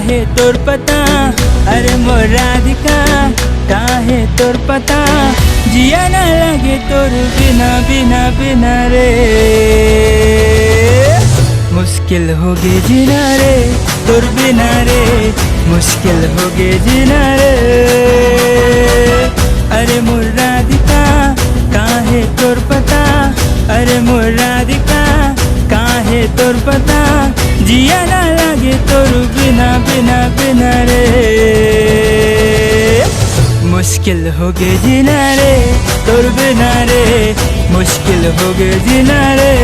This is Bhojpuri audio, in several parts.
काहे तोर पता, अरे मोर राधिका काहे तोर पता, जिया ना लगे तोर बिना बिना बिना रे। मुश्किल हो गे जीना रे तोर बिना रे, मुश्किल हो गे जीना रे। अरे मोर राधिका काहे तोर पता, अरे मोर राधिका काहे तोर पता, जिया ना लगे तोर बिना बिना बिना रे। मुश्किल हो गे जीना रे तोर बिना रे, मुश्किल हो गे जीना रे।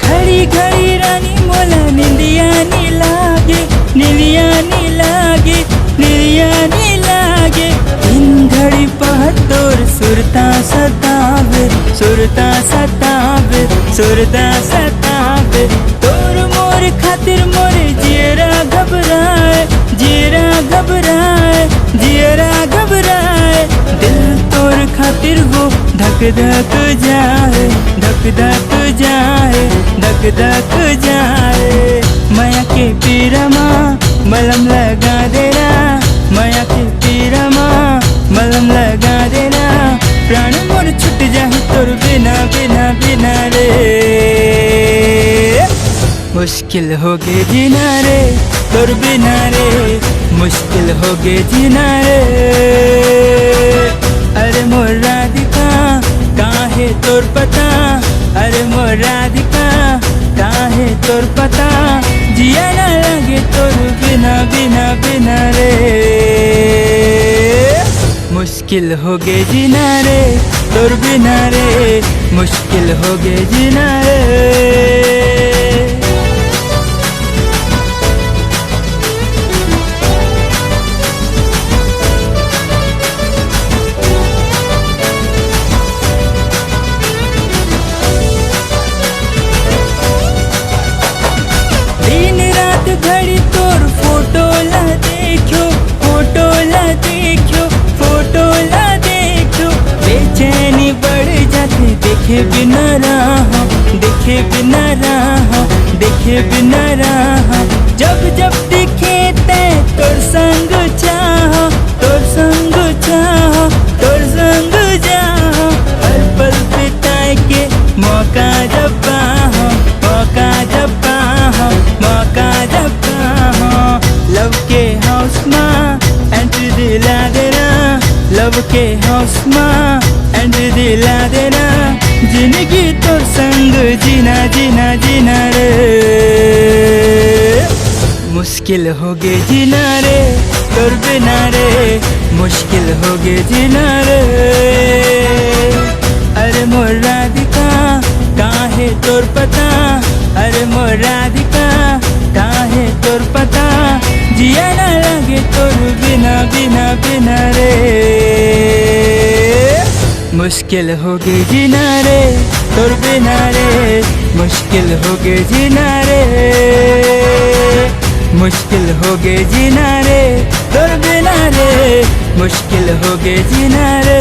घड़ी घड़ी रानी मोला निंदिया नी लागे, निलिया नी लागे, निलिया नी लागे। इन घड़ी पह तोर सुरता सतावे, सुरता सतावे, सुरता सतावे। तोर मोर खातिर मोरे जियरा घबराए, जियरा घबराए, जियरा घबराए। दिल तोर खातिर वो धक धक जाए, धक धक जाए, धक धक जाए। माया के पीरमा मलम लगा देना, माया के पीरमा मलम लगा देना। प्राण मोर छूट जाए तोर बिना बिना बिना रे। मुश्किल हो गे जीना रे तोर बिना रे, मुश्किल हो गे जीना रे। अरे मोर राधिका काहे तोर पता, अरे मोर राधिका काहे तोर पता, जिया ना लगे तोर बिना बिना बिना रे। मुश्किल हो गे जीना रे तोर बिना रे, मुश्किल हो गे जीना रे। घड़ी तोर फोटो ला देखो, फोटो ला देखो, फोटो ला देखो। बेचैनी बढ़ जाती देखे बिना रहा, देखे बिना रहा, देखे बिना रहा। जब जब दिखे तै तोर संग चाहो, तोर संग चाहो, तोर संग चाहो। हर पल बिताए के मौका जब पाहो, मौका जब पाहो, मौका जब पाहो। लव के हाउस में एंट्री दिला देना, लव के हाउस में एंट्री दिला देना। जिंदगी तोर संग जीना जीना जीना रे। मुश्किल हो गे जीना रे तोर बिना रे, मुश्किल हो गे जीना रे। अरे मोर राधिका काहे तोर पता, अरे मोर राधिका काहे तोर पता, जिया ना लगे तोर बिना बिना बिना रे। मुश्किल हो गे जीना रे तोर बिना रे, मुश्किल हो गे जीना रे। मुश्किल हो गे जीना रे तोर बिना रे, मुश्किल हो गे जीना रे।